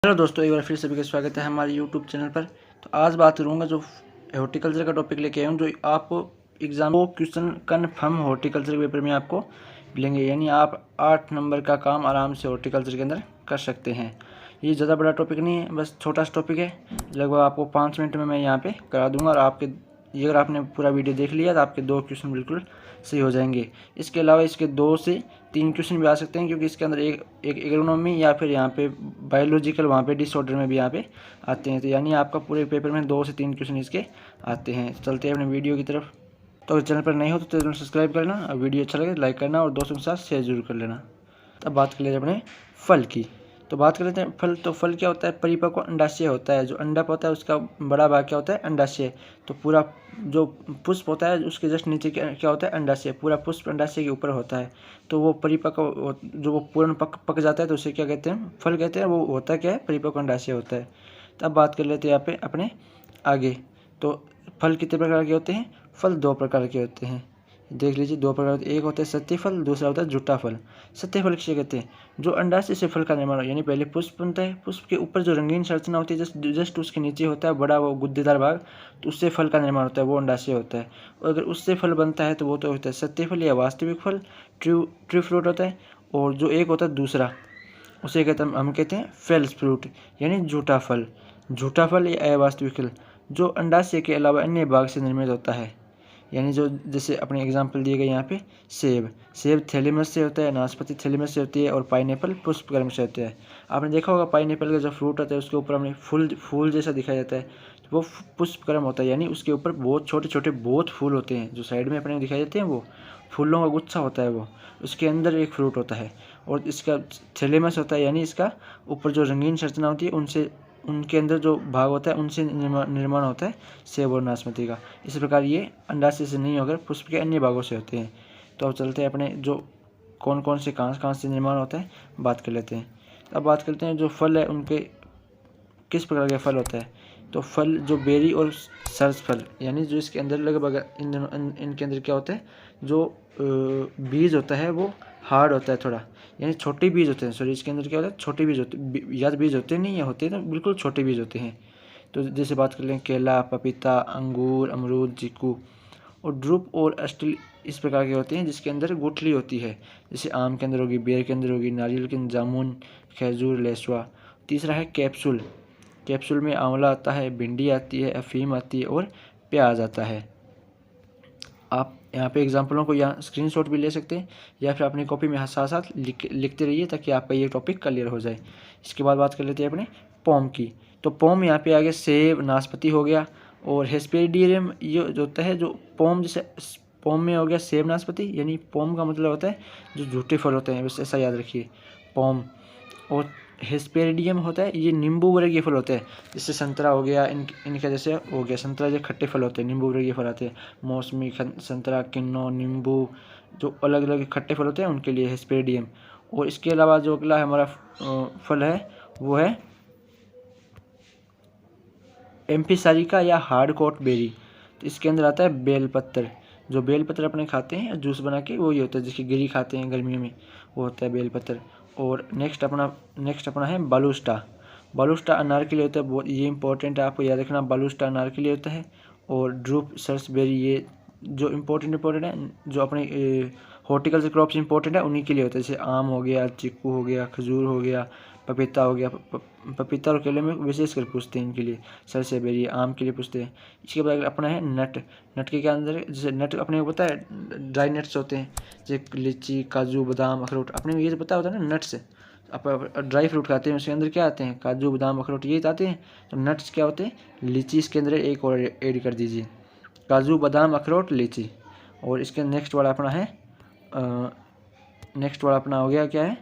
Hello दोस्तों, एक बार फिर सभी का स्वागत है हमारे यूट्यूब चैनल पर। तो आज बात करूँगा जो हॉर्टिकल्चर का टॉपिक लेके आया हूँ, जो आपको एग्जाम को क्वेश्चन कन्फर्म हॉर्टिकल्चर के पेपर में आपको मिलेंगे। यानी आप 8 नंबर का काम आराम से हॉर्टिकल्चर के अंदर कर सकते हैं। ये ज़्यादा बड़ा टॉपिक नहीं है, बस छोटा सा टॉपिक है। लगभग आपको 5 मिनट में मैं यहाँ पर करा दूँगा और ये अगर आपने पूरा वीडियो देख लिया तो आपके 2 क्वेश्चन बिल्कुल सही हो जाएंगे। इसके अलावा इसके 2 से 3 क्वेश्चन भी आ सकते हैं, क्योंकि इसके अंदर एक एग्रोनॉमी या फिर यहाँ पे बायोलॉजिकल वहाँ पे डिसऑर्डर में भी यहाँ पे आते हैं। तो यानी आपका पूरे पेपर में 2 से 3 क्वेश्चन इसके आते हैं। तो चलते हैं अपने वीडियो की तरफ। तो अगर चैनल पर नहीं हो तो चैनल सब्सक्राइब करना और वीडियो अच्छा लगे लाइक करना और दोस्तों के साथ शेयर जरूर कर लेना। अब बात कर लेते हैं अपने फल की। तो बात कर लेते हैं फल। तो फल क्या होता है? परिपक्व अंडाशय होता है। जो अंडा होता है उसका बड़ा भाग क्या होता है? अंडाशय। तो पूरा जो पुष्प होता है उसके जस्ट नीचे क्या होता है? अंडाशय। पूरा पुष्प अंडाशय के ऊपर होता है। तो वो परिपक्व, जो वो पूर्ण पक जाता है तो उसे क्या कहते हैं? फल कहते हैं। वो होता क्या है? परिपक्व अंडाशय होता है। तो अब बात कर लेते हैं यहाँ पे अपने आगे। तो फल कितने प्रकार के होते हैं? फल 2 प्रकार के होते हैं। देख लीजिए, 2 प्रकार होते हैं। एक होता है सत्य फल, दूसरा होता है झूठा फल। सत्य फल किसे कहते हैं? जो अंडाशय से फल का निर्माण हो, यानी पहले पुष्प बनता है, पुष्प के ऊपर जो रंगीन संरचना होती है जस्ट उसके नीचे होता है बड़ा वो गुद्देदार भाग, तो उससे फल का निर्माण होता है, वो अंडाशय होता है। और अगर उससे फल बनता है तो वो तो होता है सत्य फल या वास्तविक फल, ट्रू फ्रूट होता है। और जो एक होता है दूसरा, उसे हम कहते हैं फॉल्स फ्रूट, यानी झूठा फल। झूठा फल या अवास्तविक फल जो अंडाशय के अलावा अन्य भाग से निर्मित होता है। यानी जो जैसे अपने एग्जाम्पल दिए गए यहाँ पे, सेब थैलेमस से होता है, नाशपाती थैलेमस से होती है और पाइनएप्पल पुष्पक्रम से होता है। आपने देखा होगा पाइनएप्पल का जो फ्रूट होता है उसके ऊपर हमें फूल जैसा दिखाई जाता है, तो वो पुष्पक्रम होता है। यानी उसके ऊपर बहुत छोटे छोटे बहुत फूल होते हैं, जो साइड में अपने दिखाई देते हैं वो फूलों का गुच्छा होता है। वो उसके अंदर एक फ्रूट होता है और इसका थैलेमस होता है, यानी इसका ऊपर जो रंगीन संरचना होती है उनसे उनके अंदर जो भाग होता है उनसे निर्माण होता है सेब और नाशपाती का। इस प्रकार ये अंडाशय से नहीं होकर पुष्प के अन्य भागों से होते हैं। तो अब चलते हैं अपने जो कौन कौन से कहाँ से निर्माण होता है बात कर लेते हैं। अब बात करते हैं जो फल है उनके किस प्रकार के फल होता है। तो फल जो बेरी और सर्स फल, यानी जो इसके अंदर लगभग इनके अंदर क्या होता है, जो बीज होता है वो हार्ड होता है थोड़ा, यानी छोटे बीज होते हैं। सॉरी, इसके अंदर क्या होता है? छोटे बीज होते हैं। या बीज होते नहीं है, होते हैं तो बिल्कुल छोटे बीज होते हैं। तो जैसे बात कर लें केला, पपीता, अंगूर, अमरूद, चीकू। और ड्रुप और अस्टिल इस प्रकार के होते हैं जिसके अंदर गुठली होती है। जैसे आम के अंदर होगी, बेर के अंदर होगी, नारियल के अंदर जामुन, खजूर, लेसवा। तीसरा है कैप्सूल। कैप्सूल में आंवला आता है, भिंडी आती है, अफीम आती है और प्याज आता है। आप यहाँ पे एग्जाम्पलों को यहाँ स्क्रीनशॉट भी ले सकते हैं या फिर अपनी कॉपी में साथ साथ लिखते रहिए ताकि आपका ये टॉपिक क्लियर हो जाए। इसके बाद बात कर लेते हैं अपने पोम की। तो पोम यहाँ पे आगे सेब, नाशपाती हो गया और हेस्पेरिडियम ये जो होता है, जो पोम जैसे पोम में हो गया सेब, नाशपाती, यानी पोम का मतलब होता है जो झूठे फल होते हैं, बस ऐसा याद रखिए पोम। और हेस्पेरिडियम होता है ये नींबू वर्गीय फल होते हैं, जैसे संतरा हो गया, इनका जैसे हो गया संतरा, जो खट्टे फल होते हैं नींबू वर्गीय फल आते हैं। मौसमी, संतरा, किन्नो, नींबू, जो अलग अलग खट्टे फल होते हैं उनके लिए हेस्पेरिडियम। और इसके अलावा जो अगला हमारा फल है वो है एम्फिसारिका या हार्ड कोट बेरी। तो इसके अंदर आता है बेलपत्र। जो बेलपत्र अपने खाते हैं जूस बना के, वो ये होता है जिसकी गिरी खाते हैं गर्मियों में, वो होता है बेलपत्र। और नेक्स्ट अपना है बालूस्टा। बालूस्टा अनार के लिए होता है, बहुत ये इंपॉर्टेंट है, आपको याद रखना। बालूस्टा अनार के लिए होता है। और ड्रूप सर्सबेरी, ये जो इंपॉर्टेंट है, जो अपने हॉर्टिकल्चर क्रॉप्स इंपॉर्टेंट है उन्हीं के लिए होता है। जैसे आम हो गया, चीकू हो गया, खजूर हो गया, पपीता हो गया। पपीता और केले में विशेषकर पूछते हैं इनके लिए। सरसेबेरी आम के लिए पूछते हैं। इसके बाद अपना है नट। नट के क्या अंदर, जैसे नट अपने को पता है ड्राई नट्स होते हैं, जैसे लीची, काजू, बादाम, अखरोट। अपने को ये तो पता होता है ना नट्स। आप ड्राई फ्रूट खाते हैं उसके अंदर क्या आते हैं? काजू, बादाम, अखरोट, ये आते हैं। तो नट्स क्या होते हैं? लीची इसके अंदर एक और ऐड कर दीजिए, काजू, बादाम, अखरोट, लीची। और इसके नेक्स्ट वाला अपना है हो गया क्या है?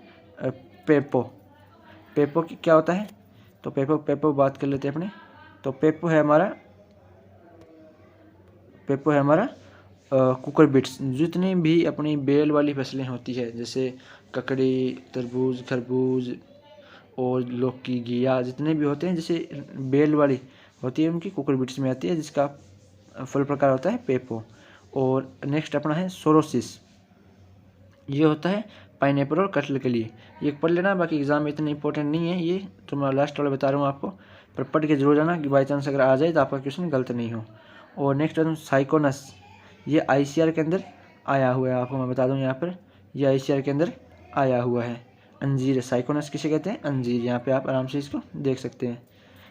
पेपो। पेपो क्या होता है? तो पेपो बात कर लेते हैं अपने। तो पेपो है हमारा कुकर बिट्स। जितनी भी अपनी बेल वाली फसलें होती है, जैसे ककड़ी, तरबूज, खरबूज और लौकी, घिया, जितने भी होते हैं जैसे बेल वाली होती है उनकी कुकर बिट्स में आती है, जिसका फल प्रकार होता है पेपो। और नेक्स्ट अपना है सोरोसिस। ये होता है पाइनएप्पल और कटहल के लिए। ये पढ़ लेना, बाकी एग्जाम में इतना इंपॉर्टेंट नहीं है ये, तो मैं लास्ट वाला बता रहा हूँ आपको, पर पढ़ के जरूर जाना कि बाई चांस अगर आ जाए तो आपका क्वेश्चन गलत नहीं हो। और नेक्स्ट बता दूँ साइकोनस, ये ICR के अंदर आया हुआ है, आपको मैं बता दूँ यहाँ पर ये ICR के अंदर आया हुआ है। अंजीर, साइकोनस किसे कहते हैं? अंजीर। यहाँ पे आप आराम से इसको देख सकते हैं,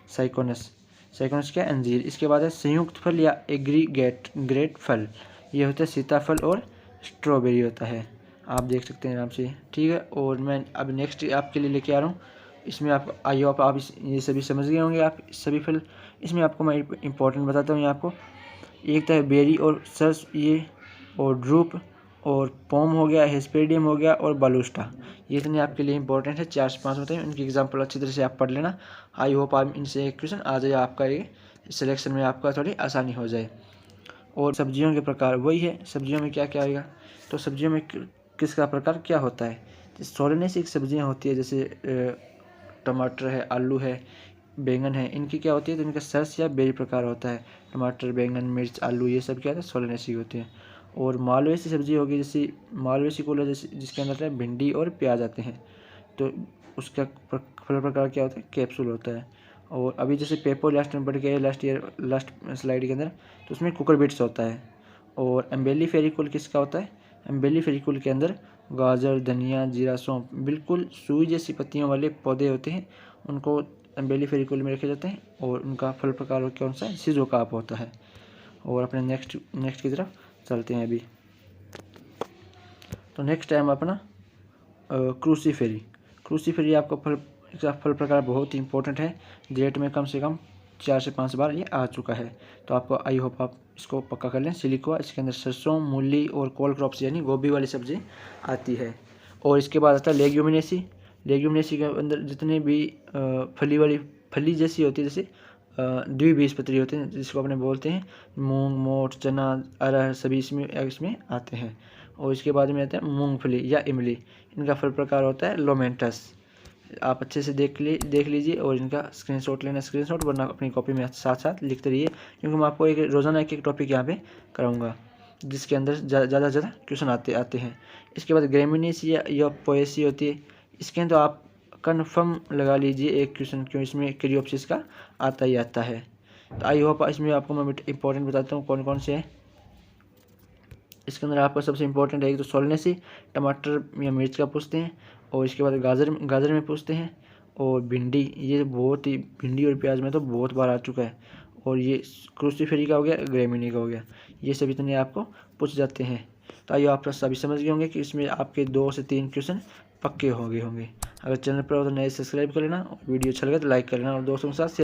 साइकोनस। साइकोनस क्या है? अंजीर। इसके बाद है संयुक्त फल या एग्रीगेट फल, ये होता है सीताफल और स्ट्रॉबेरी होता है, आप देख सकते हैं आराम से, ठीक है। और मैं अब नेक्स्ट आपके लिए लेके आ रहा हूँ, इसमें आप आई होप आप ये सभी समझ गए होंगे आप सभी फल। इसमें आपको मैं इंपॉर्टेंट बताता हूँ, ये आपको एक तो है बेरी और सर्स, ये और ड्रूप और पोम हो गया, हेस्पेडियम हो गया और बालूस्टा, ये इतने आपके लिए इंपॉर्टेंट है। 4 से 5 होते हैं, इनकी एग्जाम्पल अच्छी तरह से आप पढ़ लेना। आई होप आप इनसे एक क्वेश्चन आ जाए, आपका ये सिलेक्शन में आपका थोड़ी आसानी हो जाए। और सब्जियों के प्रकार वही है, सब्जियों में क्या क्या आएगा, तो सब्जियों में किसका प्रकार क्या होता है, सोलेनेसिक सब्जियां होती है, जैसे टमाटर है, आलू है, बैंगन है, इनकी क्या होती है, तो इनका सर्स या बेरी प्रकार होता है। टमाटर, बैंगन, मिर्च, आलू, ये सब क्या होता है? सोलेनेसिक होते हैं। और मालवेसी सब्जी होगी, जैसे मालवेसी कोला, जैसे जिसके अंदर है भिंडी और प्याज आते हैं, तो उसका फल प्रकार क्या होता है? कैप्सूल होता है। और अभी जैसे पेपर लास्ट में बढ़ गया लास्ट स्लाइड के अंदर, तो उसमें कुकुरबिट्स होता है। और एम्बेली फेरिकुल किसका होता है? एम्बेली फेरिकुल के अंदर गाजर, धनिया, जीरा, सौंफ, बिल्कुल सुई जैसी पत्तियों वाले पौधे होते हैं, उनको एम्बेली फेरिकुल में रखे जाते हैं। और उनका फल प्रकार कौन सा है? सिजोकार्प होता है। और अपने नेक्स्ट की तरफ चलते हैं अभी। तो नेक्स्ट टाइम अपना क्रूसीफेरी। क्रूसीफेरी आपका फल प्रकार बहुत ही इंपॉर्टेंट है, डेट में कम से कम 4 से 5 बार ये आ चुका है, तो आपको आई होप आप इसको पक्का कर लें। सिलिकोआ, इसके अंदर सरसों, मूली और कोल क्रॉप्स यानी गोभी वाली सब्जी आती है। और इसके बाद आता है लेग्यूमिनेसी। लेग्यूमिनेसी के अंदर जितने भी फली जैसी होती है, जैसे द्विबीजपत्री होते हैं, जिसको अपने बोलते हैं मूंग, मोठ, चना, अरहर, सभी इसमें आते हैं। और इसके बाद में आता है मूंगफली या इमली, इनका फल प्रकार होता है लोमेंटस। आप अच्छे से देख लीजिए और इनका स्क्रीनशॉट लेना, स्क्रीनशॉट वरना अपनी कॉपी में साथ साथ लिखते रहिए, क्योंकि मैं आपको एक रोज़ाना एक टॉपिक यहाँ पे कराऊंगा, जिसके अंदर ज़्यादा क्वेश्चन आते हैं। इसके बाद ग्रेमिनेसी या पोएसी होती है, इसके अंदर आप कन्फर्म लगा लीजिए एक क्वेश्चन, क्यों इसमें क्रियोप्सिस का आता ही आता है। तो आई होप इसमें आपको मैं इंपॉर्टेंट बताता हूँ कौन कौन से हैं। इसके अंदर आपका सबसे इंपॉर्टेंट है एक तो सोलेनेसी, टमाटर या मिर्च का पूछते हैं। और इसके बाद गाजर में पूछते हैं। और भिंडी, ये बहुत ही, भिंडी और प्याज में तो बहुत बार आ चुका है। और ये क्रूसीफेरी का हो गया, ग्रेमिनी का हो गया, ये सभी इतने आपको पूछ जाते हैं। तो आइए आप सभी समझ गए होंगे कि इसमें आपके 2 से 3 क्वेश्चन पक्के हो गए होंगे। अगर चैनल पर हो तो नए सब्सक्राइब कर लेना, वीडियो अच्छा लगे तो लाइक कर लेना और दोस्तों के साथ